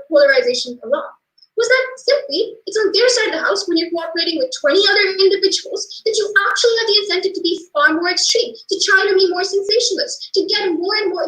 polarization a lot was that simply it's on their side of the house when you're cooperating with 20 other individuals that you actually have the incentive to be far more extreme, to try to be more sensationalist, to get more and more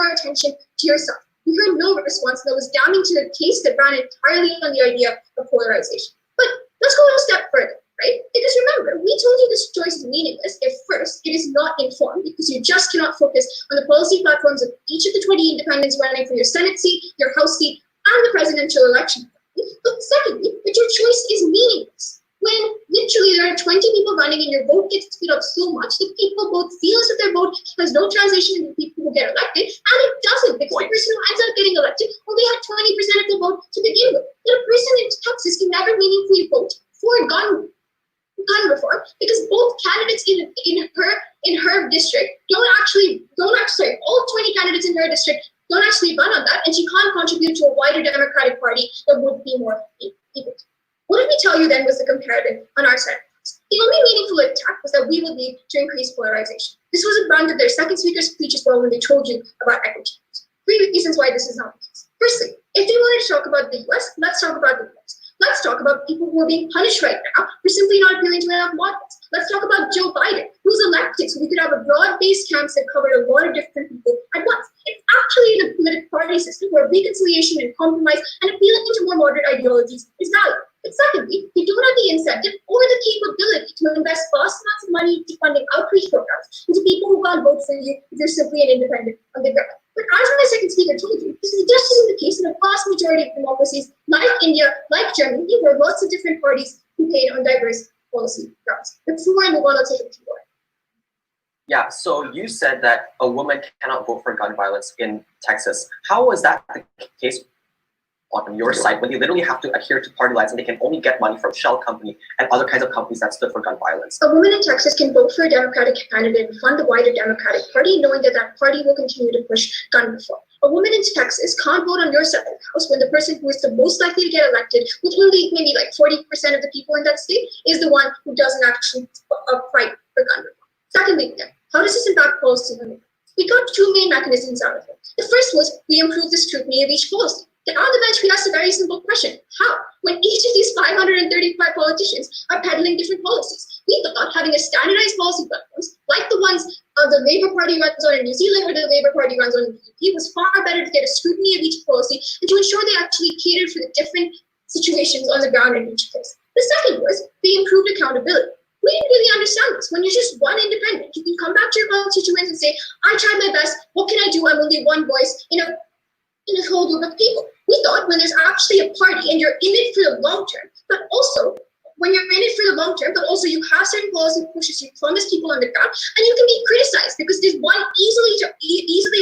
attention to yourself. We heard no response, and that was damning to the case that ran entirely on the idea of polarization. But let's go a step further. Right? Because remember, we told you this choice is meaningless if first, it is not informed because you just cannot focus on the policy platforms of each of the 20 independents running for your Senate seat, your House seat, and the presidential election. But secondly, that your choice is meaningless. When literally there are 20 people running and your vote gets split up so much that people both feel as if their vote has no translation into people who get elected, and it doesn't because the person who ends up getting elected only had 20% of the vote to begin with. That a person in Texas can never meaningfully vote for gun reform because both candidates in her district all 20 candidates in her district don't actually run on that, and she can't contribute to a wider Democratic Party that would be more even. What did we tell you then was the comparative on our side? The only meaningful attack was that we would lead to increased polarization. This was a brand of their second speaker's speech as well when they told you about equity. 3 reasons why this is not the case. Firstly, if they wanted to talk about the US, let's talk about the US. Let's talk about people who are being punished right now for simply not appealing to enough models. Let's talk about Joe Biden, who's elected so we could have a broad-based campaign that covered a lot of different people at once. It's actually in a political party system where reconciliation and compromise and appealing to more moderate ideologies is valued. But secondly, they don't have the incentive or the capability to invest vast amounts of money into funding outreach programs into people who can't vote for you if you're simply an independent on the ground. But as my second speaker told you, this is just isn't the case in a vast majority of democracies like India, like Germany, where lots of different parties campaign on diverse policy grounds. Before I move on, I'll take a few more. Yeah, so you said that a woman cannot vote for gun violence in Texas. How was that the case on your side when they literally have to adhere to party lines and they can only get money from Shell Company and other kinds of companies that stood for gun violence? A woman in Texas can vote for a Democratic candidate and fund the wider Democratic Party, knowing that that party will continue to push gun reform. A woman in Texas can't vote on your side of the house when the person who is the most likely to get elected, with only maybe like 40% of the people in that state, is the one who doesn't actually fight for gun reform. Secondly, how does this impact policy? We got two main mechanisms out of it. The first was we improved the scrutiny of each policy. On the bench, we asked a very simple question. How? When each of these 535 politicians are peddling different policies. We thought having a standardized policy platforms, like the ones the Labour Party runs on in New Zealand or the Labour Party runs on in the UK, was far better to get a scrutiny of each policy and to ensure they actually catered for the different situations on the ground in each case. The second was they improved accountability. We didn't really understand this. When you're just one independent, you can come back to your constituents and say, I tried my best, what can I do? I'm only one voice in a whole group of people. We thought when there's actually a party and you're in it for the long term, but also when you're in it for the long term, but also you have certain policy pushes, you promise people on the ground, and you can be criticized because there's one easily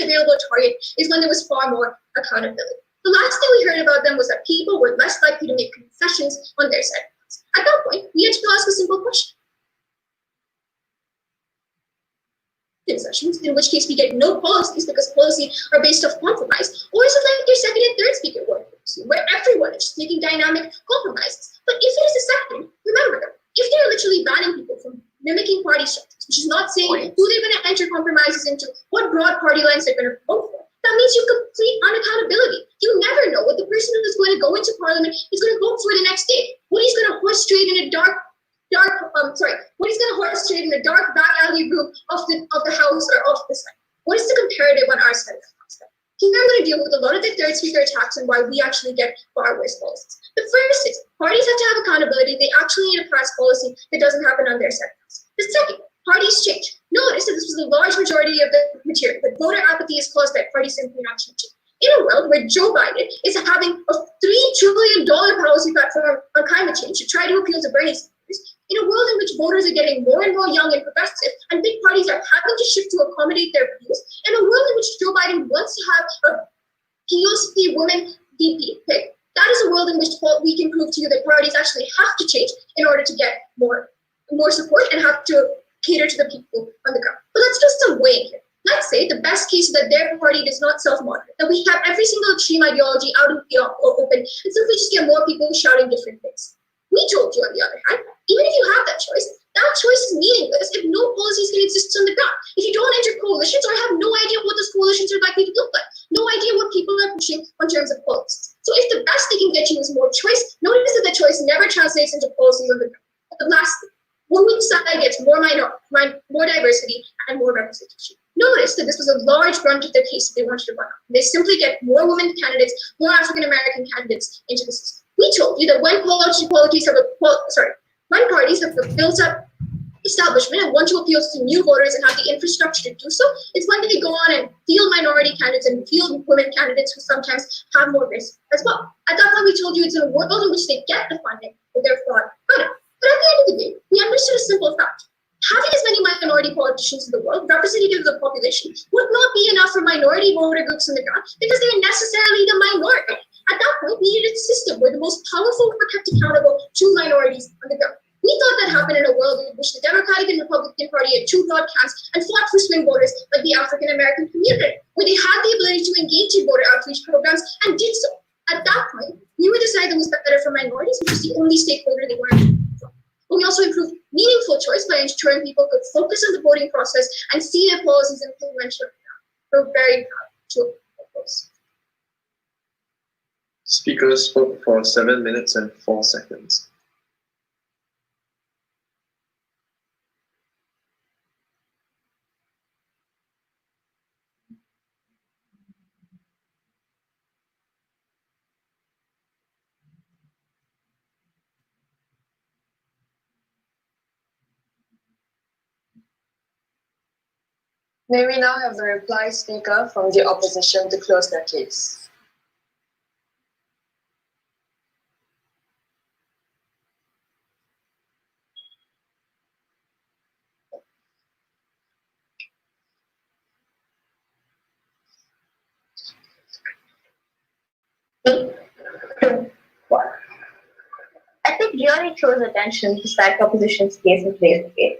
available target is when there was far more accountability. The last thing we heard about them was that people were less likely to make concessions on their side. At that point, we had to ask a simple question. Concessions, in which case we get no policies because policies are based off compromise, or is it like their second and third speaker word, where everyone is just making dynamic compromises? But if it is a second, remember, if they're literally banning people from mimicking party structures, which is not saying who they're going to enter compromises into, what broad party lines they're going to vote for, that means you complete unaccountability. You never know what the person who is going to go into parliament is going to vote for the next day. What he's going to horse trade in a dark back alley room of the house or of the side. What is the comparative on our side of the house? Here I'm going to deal with a lot of the third speaker attacks and why we actually get far worse policies. The first is parties have to have accountability. They actually need a pass policy that doesn't happen on their side. The second, parties change. Notice that this was the large majority of the material, but voter apathy is caused by parties simply not changing. In a world where Joe Biden is having a $3 trillion policy platform on climate change to try to appeal to Bernie Sanders, in a world in which voters are getting more and more young and progressive, and big parties are having to shift to accommodate their views, in a world in which Joe Biden wants to have a He used the women DP pick. That is a world in which we can prove to you that parties actually have to change in order to get more support and have to cater to the people on the ground. But let's just weigh here. Let's say the best case is that their party does not self-moderate, that we have every single extreme ideology out in the open, and simply just get more people shouting different things. We told you, on the other hand, even if you have that choice is meaningless if no policies can exist on the ground. If you don't enter coalitions or have no idea what those coalitions are likely to look like, no idea what people are pushing in terms of policies. So if the best they can get you is more choice, notice that the choice never translates into policies on the ground. But lastly, women's side gets more diversity and more representation. Notice that this was a large brunt of their case that they wanted to run on. They simply get more women candidates, more African American candidates into the system. We told you that when parties have built up establishment and want to appeal to new voters and have the infrastructure to do so, it's when they go on and field minority candidates and field women candidates who sometimes have more risk as well. At that point, we told you it's a world in which they get the funding that they're flawed. But at the end of the day, we understood a simple fact. Having as many minority politicians in the world, representative of the population, would not be enough for minority voter groups on the ground because they're necessarily the minority. At that point, we needed a system where the most powerful were kept accountable to minorities on the ground. We thought that happened in a world in which the Democratic and Republican Party had two broad camps and fought for swing voters like the African American community, where they had the ability to engage in voter outreach programs and did so. At that point, we would decide that was better for minorities, which was the only stakeholder they wanted from. But we also improved meaningful choice by ensuring people could focus on the voting process and see their policies implemented. We're very proud to oppose. Speaker spoke for 7 minutes and 4 seconds. May we now have the reply speaker from the opposition to close their case? I think really chose attention to stack opposition's case in today's debate.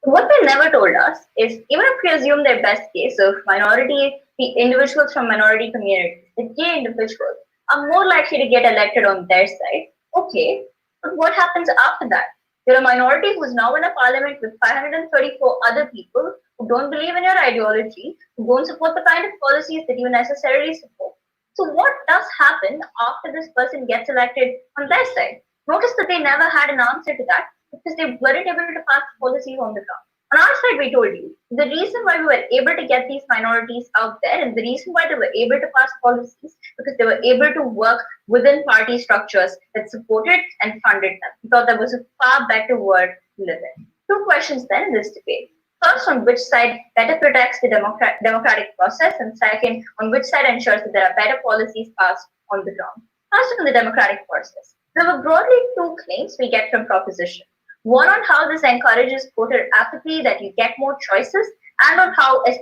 What they never told us is, even if we assume their best case of individuals from minority communities, the gay individuals, are more likely to get elected on their side, okay, but what happens after that? You're a minority who's now in a parliament with 534 other people who don't believe in your ideology, who don't support the kind of policies that you necessarily support. So what does happen after this person gets elected on their side? Notice that they never had an answer to that because they weren't able to pass policies on the ground. On our side, we told you the reason why we were able to get these minorities out there and the reason why they were able to pass policies because they were able to work within party structures that supported and funded them. We thought that was a far better world to live in. Two questions then in this debate. First, on which side better protects the democratic process, and second, on which side ensures that there are better policies passed on the ground. First, on the democratic process. There were broadly two claims we get from proposition. One on how this encourages voter apathy, that you get more choices, and on how the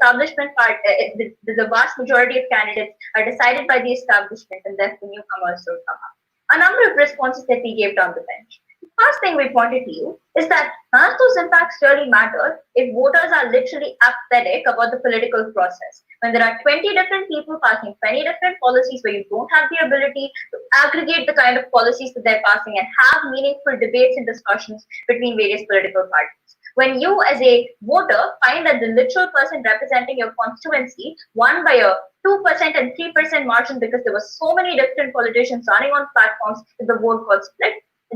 vast majority of candidates are decided by the establishment and therefore newcomers don't come up. A number of responses that we gave down the bench. The first thing we pointed to you is that none of those impacts really matter if voters are literally apathetic about the political process. When there are 20 different people passing 20 different policies where you don't have the ability to aggregate the kind of policies that they're passing and have meaningful debates and discussions between various political parties. When you as a voter find that the literal person representing your constituency won by a 2% and 3% margin because there were so many different politicians running on platforms that the vote got split,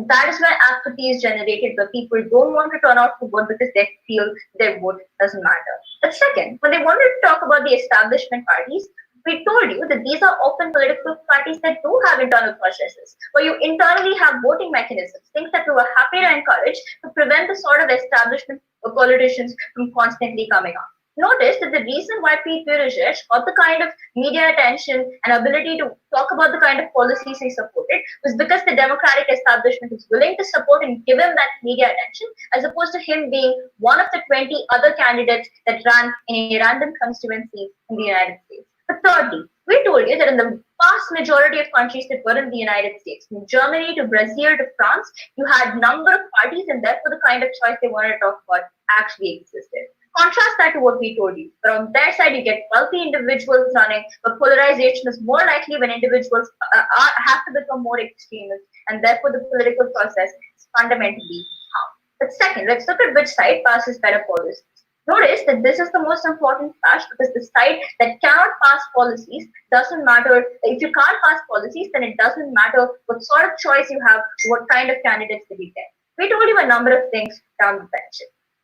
that is where apathy is generated, where people don't want to turn out to vote because they feel their vote doesn't matter. But second, when they wanted to talk about the establishment parties, we told you that these are often political parties that do have internal processes, where you internally have voting mechanisms, things that we were happy to encourage to prevent the sort of establishment politicians from constantly coming up. Notice that the reason why Pete Buttigieg got the kind of media attention and ability to talk about the kind of policies he supported was because the Democratic establishment was willing to support and give him that media attention, as opposed to him being one of the 20 other candidates that ran in a random constituency in the United States. But thirdly, we told you that in the vast majority of countries that were in the United States, from Germany to Brazil to France, you had number of parties, and therefore the kind of choice they wanted to talk about actually existed. Contrast that to what we told you. But on their side, you get wealthy individuals running, but polarization is more likely when individuals have to become more extremist, and therefore the political process is fundamentally harmed. But second, let's look at which side passes better policies. Notice that this is the most important fact, because the side that cannot pass policies doesn't matter. If you can't pass policies, then it doesn't matter what sort of choice you have, what kind of candidates that you get. We told you a number of things down the bench.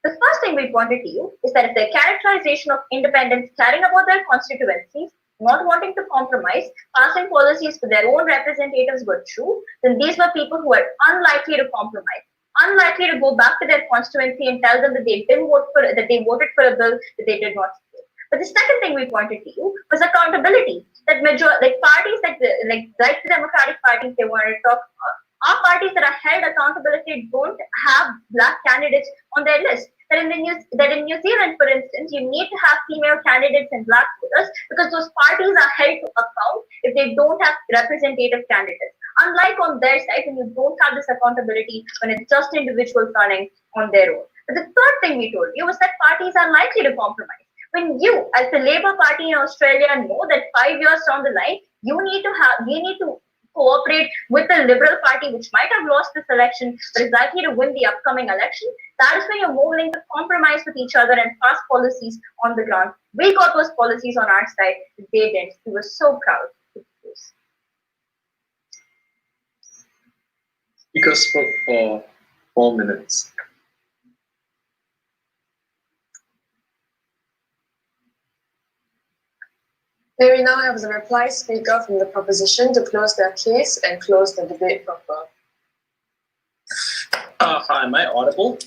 The first thing we pointed to you is that if the characterization of independents caring about their constituencies, not wanting to compromise, passing policies for their own representatives were true, then these were people who were unlikely to compromise, unlikely to go back to their constituency and tell them that they voted for a bill that they did not support. But the second thing we pointed to you was accountability. That parties like the Democratic parties they wanted to talk about are parties that are held accountable if they don't have black candidates on their list. That in New Zealand, for instance, you need to have female candidates and black voters because those parties are held to account if they don't have representative candidates. Unlike on their side, when you don't have this accountability, when it's just individuals running on their own. But the third thing we told you was that parties are likely to compromise. When you, as the Labour Party in Australia, know that 5 years down the line, you need to cooperate with the Liberal Party, which might have lost this election, but is likely to win the upcoming election, that is when you're more willing to compromise with each other and pass policies on the ground. We got those policies on our side, they didn't. We were so proud to do this. Speaker spoke for 4 minutes. May we now have the reply speaker from the proposition to close their case and close the debate proper. Hi, am I audible?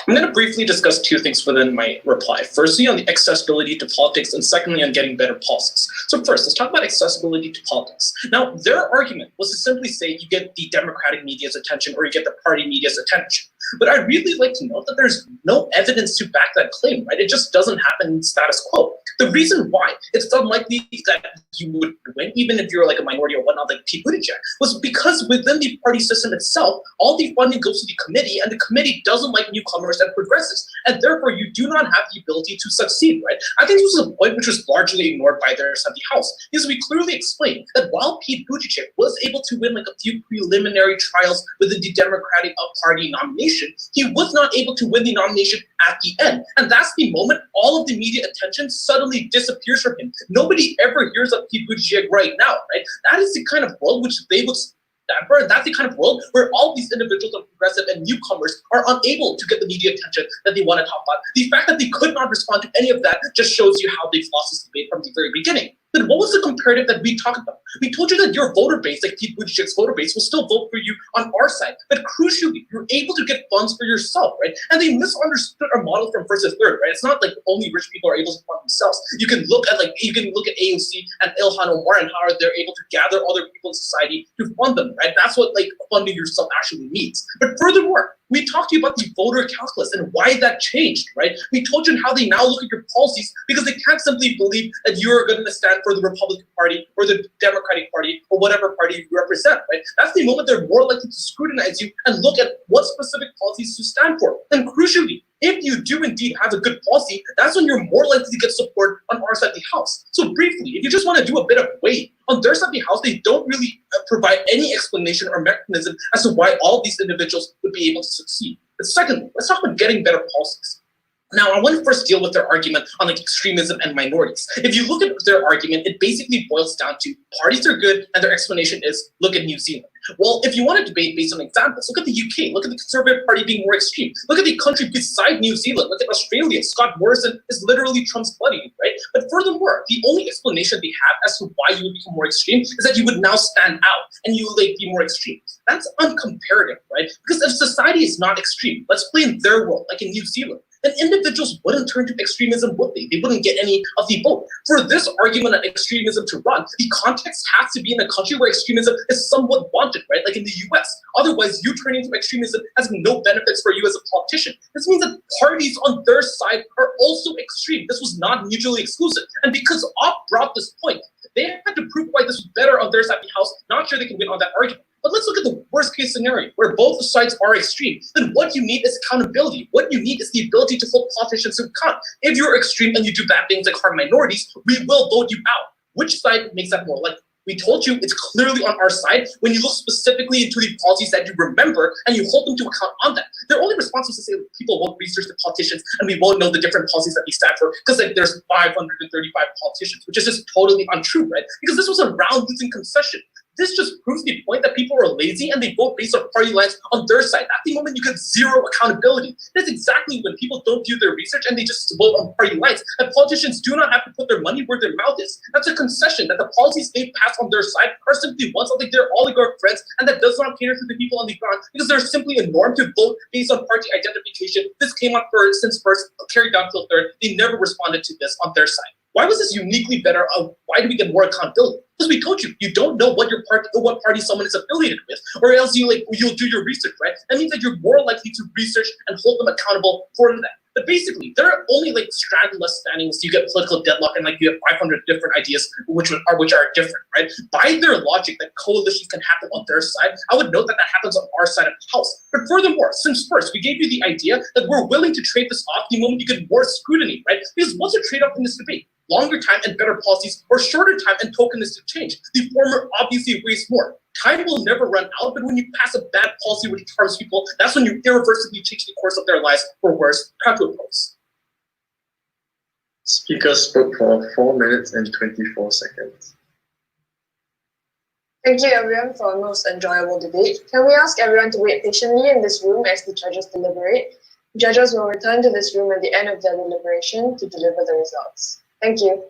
I'm going to briefly discuss two things within my reply. Firstly, on the accessibility to politics, and secondly, on getting better policies. So first, let's talk about accessibility to politics. Now, their argument was to simply say you get the Democratic media's attention or you get the party media's attention. But I'd really like to note that there's no evidence to back that claim, right? It just doesn't happen in status quo. The reason why it's unlikely that you would win, even if you're like a minority or whatnot, like Pete Buttigieg, was because within the party system itself, all the funding goes to the committee, and the committee doesn't like newcomers and progressives, and therefore you do not have the ability to succeed, right? I think this was a point which was largely ignored by the rest of the House, because we clearly explained that while Pete Buttigieg was able to win like a few preliminary trials within the Democratic Party nomination, he was not able to win the nomination at the end. And that's the moment all of the media attention suddenly disappears from him. Nobody ever hears of Pete Buttigieg right now, right? That is the kind of world which they would stand for, and that's the kind of world where all these individuals are progressive and newcomers are unable to get the media attention that they want to talk about. The fact that they could not respond to any of that just shows you how they've lost this debate from the very beginning. Then what was the comparative that we talked about? We told you that your voter base, like Pete Buttigieg's voter base, will still vote for you on our side. But crucially, you're able to get funds for yourself, right? And they misunderstood our model from first to third, right? It's not like only rich people are able to fund themselves. You can look at AOC and Ilhan Omar and how they're able to gather other people in society to fund them, right? That's what like funding yourself actually means. But furthermore, we talked to you about the voter calculus and why that changed, right? We told you how they now look at your policies because they can't simply believe that you're going to stand for the Republican Party or the Democratic Party or whatever party you represent, right? That's the moment they're more likely to scrutinize you and look at what specific policies to stand for. And crucially, if you do indeed have a good policy, that's when you're more likely to get support on our side of the House. So briefly, if you just want to do a bit of weight, on their side of the House, they don't really provide any explanation or mechanism as to why all these individuals would be able to succeed. But secondly, let's talk about getting better policies. Now, I want to first deal with their argument on like extremism and minorities. If you look at their argument, it basically boils down to parties are good, and their explanation is look at New Zealand. Well, if you want to debate based on examples, look at the UK, look at the Conservative Party being more extreme. Look at the country beside New Zealand, look at Australia. Scott Morrison is literally Trump's buddy, right? But furthermore, the only explanation they have as to why you would become more extreme is that you would now stand out and you would like be more extreme. That's uncomparative, right? Because if society is not extreme, let's play in their world, like in New Zealand. then individuals wouldn't turn to extremism, would they? They wouldn't get any of the vote. For this argument of extremism to run, the context has to be in a country where extremism is somewhat wanted, right? Like in the US. Otherwise, you turning to extremism has no benefits for you as a politician. This means that parties on their side are also extreme. This was not mutually exclusive. And because Op brought this point, they had to prove why this was better on their side of the House. Not sure they can win on that argument. But let's look at the worst case scenario where both sides are extreme. Then what you need is accountability. What you need is the ability to hold politicians to account. If you're extreme and you do bad things like harm minorities, we will vote you out. Which side makes that more likely? We told you it's clearly on our side when you look specifically into the policies that you remember and you hold them to account on that. Their only response was to say people won't research the politicians and we won't know the different policies that we stand for because like there's 535 politicians, which is just totally untrue, right? Because this was a round losing concession. This just proves the point that people are lazy and they vote based on party lines on their side. At the moment, you get zero accountability. That's exactly when people don't do their research and they just vote on party lines. And politicians do not have to put their money where their mouth is. That's a concession that the policies they pass on their side are simply ones of like their oligarch friends, and that does not cater to the people on the ground because there's simply a norm to vote based on party identification. This came on first, since first, carried down till third. They never responded to this on their side. Why was this uniquely better? Why do we get more accountability? Because we told you, you don't know what your party, what party someone is affiliated with, or else you'll do your research, right? That means that you're more likely to research and hold them accountable for that. But basically, there are only like strandless standings. You get political deadlock, and like you have 500 different ideas which are different, right? By their logic, that coalitions can happen on their side. I would note that that happens on our side of the house. But furthermore, since first we gave you the idea that we're willing to trade this off the moment you get more scrutiny, right? Because what's a trade-off in this debate? Longer time and better policies, or shorter time and tokenistic change. The former obviously weighs more. Time will never run out, but when you pass a bad policy which harms people, that's when you irreversibly change the course of their lives for worse. Proud to oppose. Speaker spoke for 4 minutes and 24 seconds. Thank you everyone for a most enjoyable debate. Can we ask everyone to wait patiently in this room as the judges deliberate? Judges will return to this room at the end of their deliberation to deliver the results. Thank you.